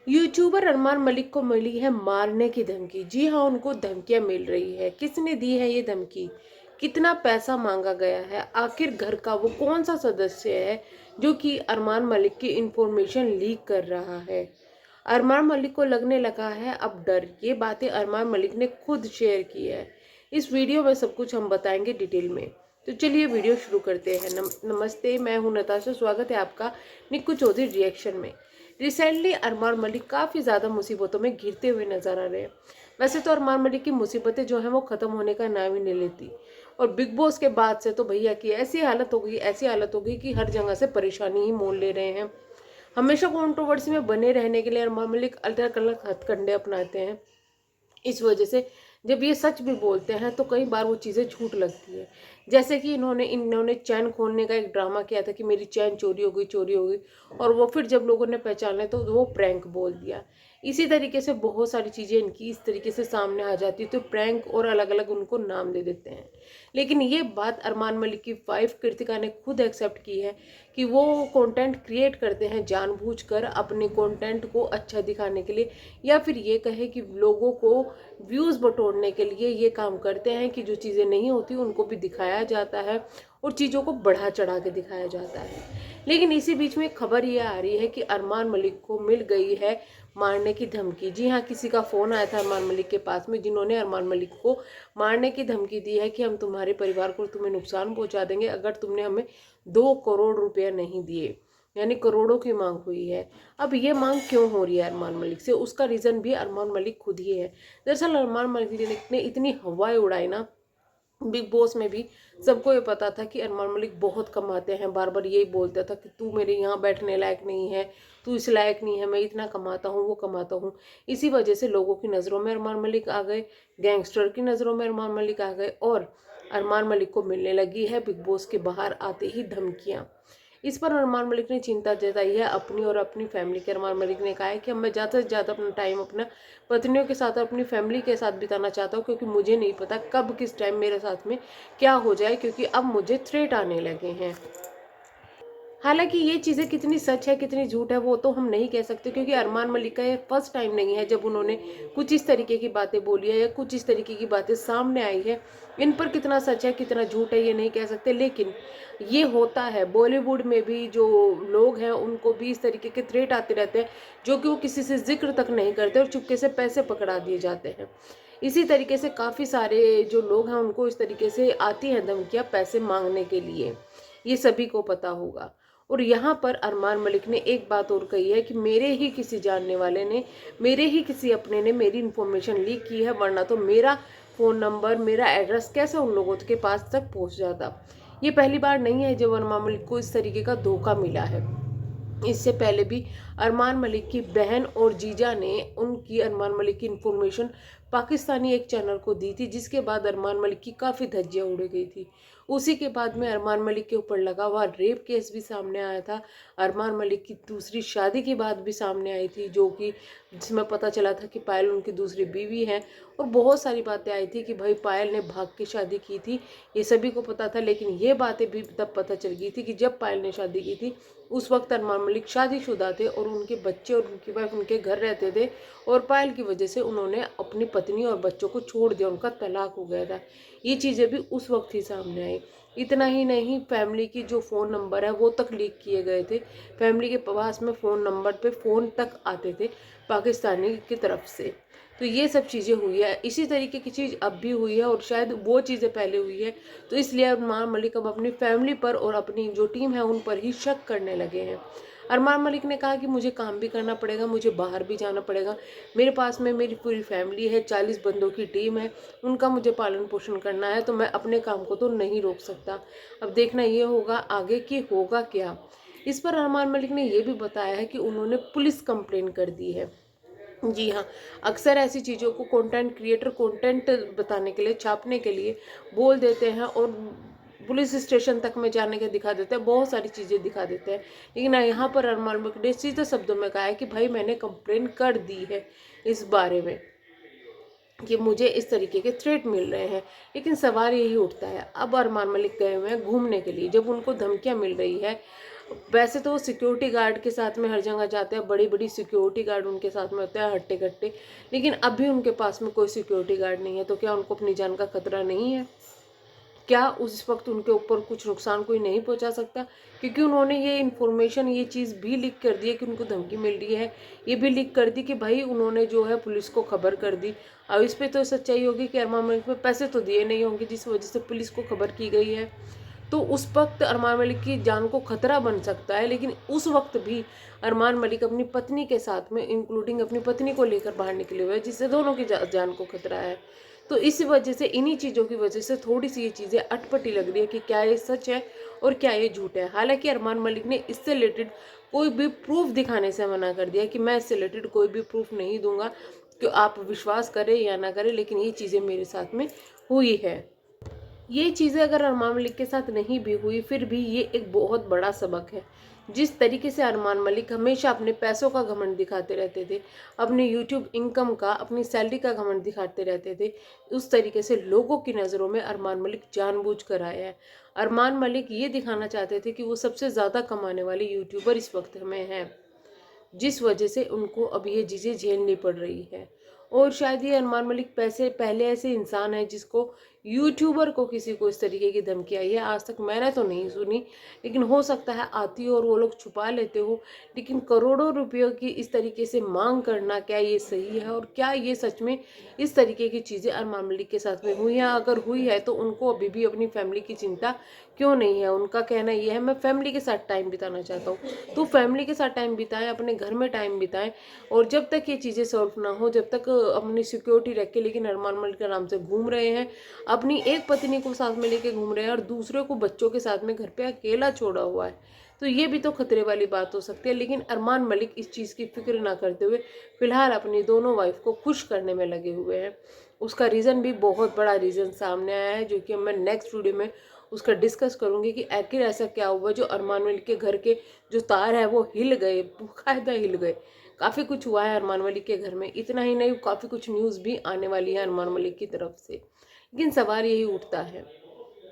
YouTuber Armaan Malik को मिली है मारने की धमकी। जी हाँ, उनको धमकियां मिल रही है। किसने दी है ये धमकी? कितना पैसा मांगा गया है? आखिर घर का वो कौन सा सदस्य है जो कि अरमान मलिक की इंफॉर्मेशन लीक कर रहा है? अरमान मलिक को लगने लगा है अब डर। ये बातें अरमान मलिक ने खुद शेयर की है। इस वीडियो में सब कुछ हम बताएंगे डिटेल में। तो चलिए वीडियो शुरू करते हैं। नमस्ते, मैं हूं नताशा। स्वागत है आपका निक्कू चौधरी रिएक्शन में। रिसेंटली अरमान मलिक काफ़ी ज़्यादा मुसीबतों में घिरते हुए नजर आ रहे हैं। वैसे तो अरमान मलिक की मुसीबतें जो हैं वो ख़त्म होने का नाम ही नहीं लेती। और बिग बॉस के बाद से तो भैया की ऐसी हालत हो गई, ऐसी हालत हो गई कि हर जगह से परेशानी ही मोल ले रहे हैं। हमेशा कंट्रोवर्सी में बने रहने के लिए अरमान मलिक अलग अलग हथकंडे अपनाते हैं। इस वजह से जब ये सच भी बोलते हैं तो कई बार वो चीज़ें झूठ लगती है। जैसे कि इन्होंने चैन खोलने का एक ड्रामा किया था कि मेरी चैन चोरी हो गई, और वो फिर जब लोगों ने पहचाना तो वो प्रैंक बोल दिया। इसी तरीके से बहुत सारी चीज़ें इनकी इस तरीके से सामने आ जाती है, तो प्रैंक और अलग अलग उनको नाम दे देते हैं। लेकिन ये बात अरमान मलिक की वाइफ कृतिका ने खुद एक्सेप्ट की है कि वो कंटेंट क्रिएट करते हैं जानबूझकर अपने कंटेंट को अच्छा दिखाने के लिए, या फिर ये कहे कि लोगों को व्यूज़ बटोरने के लिए ये काम करते हैं कि जो चीज़ें नहीं होती उनको भी दिखाया जाता है और चीज़ों को बढ़ा चढ़ा के दिखाया जाता है। लेकिन इसी बीच में खबर ये आ रही है कि अरमान मलिक को मिल गई है मारने की धमकी। जी हाँ, किसी का फ़ोन आया था अरमान मलिक के पास में, जिन्होंने अरमान मलिक को मारने की धमकी दी है कि हम तुम्हारे परिवार को तुम्हें नुकसान पहुंचा देंगे अगर तुमने हमें 2 करोड़ रुपया नहीं दिए। यानी करोड़ों की मांग हुई है। अब ये मांग क्यों हो रही है अरमान मलिक से? उसका रीज़न भी अरमान मलिक खुद ही है। दरअसल अरमान मलिक ने इतनी हवाएं उड़ाई ना, बिग बॉस में भी सबको ये पता था कि अरमान मलिक बहुत कमाते हैं। बार बार यही बोलता था कि तू मेरे यहाँ बैठने लायक नहीं है, तू इस लायक नहीं है, मैं इतना कमाता हूँ, वो कमाता हूँ। इसी वजह से लोगों की नज़रों में अरमान मलिक आ गए, गैंगस्टर की नज़रों में अरमान मलिक आ गए, और अरमान मलिक को मिलने लगी है बिग बॉस के बाहर आते ही धमकियाँ। इस पर अरमान मलिक ने चिंता जताई है अपनी और अपनी फैमिली की। अरमान मलिक ने कहा है कि अब मैं ज़्यादा से ज़्यादा अपना टाइम अपना पत्नियों के साथ और अपनी फैमिली के साथ बिताना चाहता हूँ, क्योंकि मुझे नहीं पता कब किस टाइम मेरे साथ में क्या हो जाए, क्योंकि अब मुझे थ्रेट आने लगे हैं। हालांकि ये चीज़ें कितनी सच है कितनी झूठ है वो तो हम नहीं कह सकते, क्योंकि अरमान मलिक का ये फर्स्ट टाइम नहीं है जब उन्होंने कुछ इस तरीके की बातें बोली है या कुछ इस तरीके की बातें सामने आई है। इन पर कितना सच है कितना झूठ है ये नहीं कह सकते, लेकिन ये होता है। बॉलीवुड में भी जो लोग हैं उनको भी इस तरीके के थ्रेट आते रहते हैं, जो कि वो किसी से जिक्र तक नहीं करते और चुपके से पैसे पकड़ा दिए जाते हैं। इसी तरीके से काफ़ी सारे जो लोग हैं उनको इस तरीके से आती हैं धमकियाँ पैसे मांगने के लिए, ये सभी को पता होगा। और यहाँ पर अरमान मलिक ने एक बात और कही है कि मेरे ही किसी जानने वाले ने, मेरे ही किसी अपने ने मेरी इन्फॉर्मेशन लीक की है, वरना तो मेरा फ़ोन नंबर मेरा एड्रेस कैसे उन लोगों के पास तक पहुँच जाता। ये पहली बार नहीं है जब अरमान मलिक को इस तरीके का धोखा मिला है। इससे पहले भी अरमान मलिक की बहन और जीजा ने उनकी अरमान मलिक की इंफॉर्मेशन पाकिस्तानी एक चैनल को दी थी, जिसके बाद अरमान मलिक की काफ़ी धज्जियां उड़ गई थी। उसी के बाद में अरमान मलिक के ऊपर लगा हुआ रेप केस भी सामने आया था। अरमान मलिक की दूसरी शादी की बात भी सामने आई थी, जो कि जिसमें पता चला था कि पायल उनकी दूसरी बीवी है। और बहुत सारी बातें आई थी कि भाई पायल ने भाग के शादी की थी, ये सभी को पता था। लेकिन ये बातें भी तब पता चल गई थी कि जब पायल ने शादी की थी उस वक्त अरमान मलिक शादीशुदा थे और उनके बच्चे और उनकी वाइफ उनके घर रहते थे, और पायल की वजह से उन्होंने अपनी पत्नी और बच्चों को छोड़ दिया, उनका तलाक हो गया था। ये चीज़ें भी उस वक्त ही सामने आई। इतना ही नहीं, फैमिली की जो फ़ोन नंबर है वो तक लीक किए गए थे। फैमिली के पास में फ़ोन नंबर पे फ़ोन तक आते थे पाकिस्तानी की तरफ से। तो ये सब चीज़ें हुई है। इसी तरीके की चीज़ अब भी हुई है, और शायद वो चीज़ें पहले हुई है। तो इसलिए अरमान मलिक अब अपनी फैमिली पर और अपनी जो टीम है उन पर ही शक करने लगे हैं। अरमान मलिक ने कहा कि मुझे काम भी करना पड़ेगा, मुझे बाहर भी जाना पड़ेगा, मेरे पास में मेरी पूरी फैमिली है, 40 बंदों की टीम है, उनका मुझे पालन पोषण करना है, तो मैं अपने काम को तो नहीं रोक सकता। अब देखना ये होगा आगे कि होगा क्या। इस पर अरमान मलिक ने यह भी बताया है कि उन्होंने पुलिस कंप्लेन कर दी है। जी हाँ, अक्सर ऐसी चीज़ों को कंटेंट क्रिएटर कंटेंट बताने के लिए, छापने के लिए बोल देते हैं, और पुलिस स्टेशन तक में जाने के दिखा देते हैं, बहुत सारी चीज़ें दिखा देते हैं। लेकिन यहाँ पर अरमान मलिक ने सीधे शब्दों में कहा है कि भाई मैंने कंप्लेन कर दी है इस बारे में कि मुझे इस तरीके के थ्रेट मिल रहे हैं। लेकिन सवाल यही उठता है, अब अरमान मलिक गए हुए हैं घूमने के लिए, जब उनको धमकियां मिल रही है वैसे तो वो सिक्योरिटी गार्ड के साथ में हर जगह जाते हैं, बड़ी बड़ी सिक्योरिटी गार्ड उनके साथ में होते हैं हट्टे कट्टे, लेकिन अभी उनके पास में कोई सिक्योरिटी गार्ड नहीं है। तो क्या उनको अपनी जान का खतरा नहीं है? क्या उस वक्त उनके ऊपर कुछ नुकसान कोई नहीं पहुंचा सकता? क्योंकि उन्होंने ये इन्फॉर्मेशन, ये चीज़ भी लीक कर दी है कि उनको धमकी मिल रही है। ये भी लीक कर दी कि भाई उन्होंने जो है पुलिस को खबर कर दी। अब इस पे तो सच्चाई होगी कि अरमान मलिक में पैसे तो दिए नहीं होंगे जिस वजह से पुलिस को खबर की गई है। तो उस वक्त अरमान मलिक की जान को खतरा बन सकता है, लेकिन उस वक्त भी अरमान मलिक अपनी पत्नी के साथ में, इंक्लूडिंग अपनी पत्नी को लेकर बाहर निकले हुए हैं, जिससे दोनों की जान को खतरा है। तो इस वजह से, इन्हीं चीज़ों की वजह से थोड़ी सी ये चीज़ें अटपटी लग रही है कि क्या ये सच है और क्या ये झूठ है। हालांकि अरमान मलिक ने इससे रिलेटेड कोई भी प्रूफ दिखाने से मना कर दिया कि मैं इससे रिलेटेड कोई भी प्रूफ नहीं दूंगा, कि आप विश्वास करें या ना करें, लेकिन ये चीज़ें मेरे साथ में हुई है। ये चीज़ें अगर अरमान मलिक के साथ नहीं भी हुई, फिर भी ये एक बहुत बड़ा सबक है। जिस तरीके से अरमान मलिक हमेशा अपने पैसों का घमंड दिखाते रहते थे, अपने यूट्यूब इनकम का, अपनी सैलरी का घमंड दिखाते रहते थे, उस तरीके से लोगों की नज़रों में अरमान मलिक जानबूझ कर आया है। अरमान मलिक ये दिखाना चाहते थे कि वो सबसे ज़्यादा कमाने वाले यूट्यूबर इस वक्त में हैं, जिस वजह से उनको अब ये चीज़ें झेलनी पड़ रही है। और शायद ये अरमान मलिक पैसे पहले ऐसे इंसान है जिसको, यूट्यूबर को किसी को इस तरीके की धमकी आई है, आज तक मैंने तो नहीं सुनी, लेकिन हो सकता है आती हो और वो लोग छुपा लेते हो। लेकिन करोड़ों रुपयों की इस तरीके से मांग करना, क्या ये सही है? और क्या ये सच में इस तरीके की चीज़ें अरमान मलिक के साथ में हुई हैं? अगर हुई है तो उनको अभी भी अपनी फैमिली की चिंता क्यों नहीं है? उनका कहना ये है, मैं फैमिली के साथ टाइम बिताना चाहता हूँ। तो फैमिली के साथ टाइम बिताएं, अपने घर में टाइम बिताएं, और जब तक ये चीज़ें सॉल्व ना हो, जब तक अपनी सिक्योरिटी रख के, लेकिन अरमान मलिक के नाम से घूम रहे हैं, अपनी एक पत्नी को साथ में लेके घूम रहे हैं और दूसरे को बच्चों के साथ में घर पे अकेला छोड़ा हुआ है, तो ये भी तो खतरे वाली बात हो सकती है। लेकिन अरमान मलिक इस चीज़ की फिक्र ना करते हुए फिलहाल अपनी दोनों वाइफ को खुश करने में लगे हुए हैं। उसका रीज़न भी बहुत बड़ा रीज़न सामने आया है, जो कि मैं नेक्स्ट वीडियो में उसका डिस्कस करूंगी कि आखिर ऐसा क्या हुआ जो अरमान मलिक के घर के जो तार है वो हिल गए, बाकायदा हिल गए। काफ़ी कुछ हुआ है अरमान मलिक के घर में, इतना ही नहीं, काफ़ी कुछ न्यूज़ भी आने वाली है अरमान मलिक की तरफ से। लेकिन सवाल यही उठता है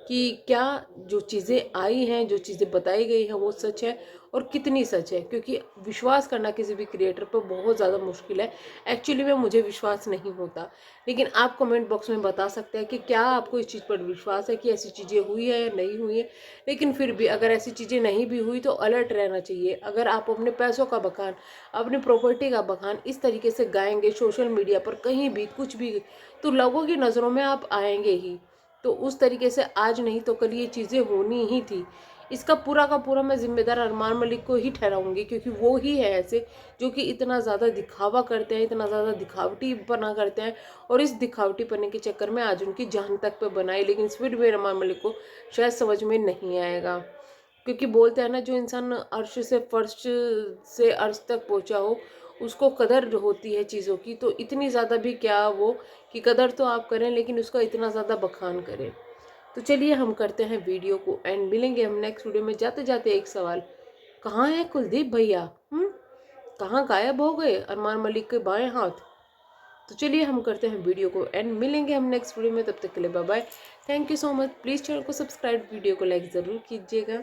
कि क्या जो चीज़ें आई हैं, जो चीज़ें बताई गई हैं, वो सच है और कितनी सच है? क्योंकि विश्वास करना किसी भी क्रिएटर पर बहुत ज़्यादा मुश्किल है। एक्चुअली में मुझे विश्वास नहीं होता, लेकिन आप कमेंट बॉक्स में बता सकते हैं कि क्या आपको इस चीज़ पर विश्वास है कि ऐसी चीज़ें हुई है या नहीं हुई है। लेकिन फिर भी अगर ऐसी चीज़ें नहीं भी हुई तो अलर्ट रहना चाहिए। अगर आप अपने पैसों का बखान, अपनी प्रॉपर्टी का बखान इस तरीके से गाएंगे सोशल मीडिया पर, कहीं भी कुछ भी, तो लोगों की नज़रों में आप आएंगे ही। तो उस तरीके से आज नहीं तो कल ये चीज़ें होनी ही थी। इसका पूरा का पूरा मैं ज़िम्मेदार अरमान मलिक को ही ठहराऊँगी, क्योंकि वो ही है ऐसे जो कि इतना ज़्यादा दिखावा करते हैं, इतना ज़्यादा दिखावटीपना करते हैं, और इस दिखावटीपने के चक्कर में आज उनकी जान तक पे बनाई। लेकिन फिर भी अरमान मलिक को शायद समझ में नहीं आएगा, क्योंकि बोलते हैं ना, जो इंसान अर्श से फर्श से अर्श तक पहुँचा हो उसको कदर होती है चीज़ों की। तो इतनी ज़्यादा भी क्या वो, कि कदर तो आप करें लेकिन उसका इतना ज़्यादा बखान करें। तो चलिए हम करते हैं वीडियो को एंड, मिलेंगे हम नेक्स्ट वीडियो में। जाते जाते एक सवाल, कहाँ है कुलदीप भैया? कहाँ गायब हो गए अरमान मलिक के बाएं हाथ? तो चलिए हम करते हैं वीडियो को एंड, मिलेंगे हम नेक्स्ट वीडियो में। तब तक के लिए bye bye. Thank you so much. Please channel को सब्सक्राइब, वीडियो को लाइक ज़रूर कीजिएगा।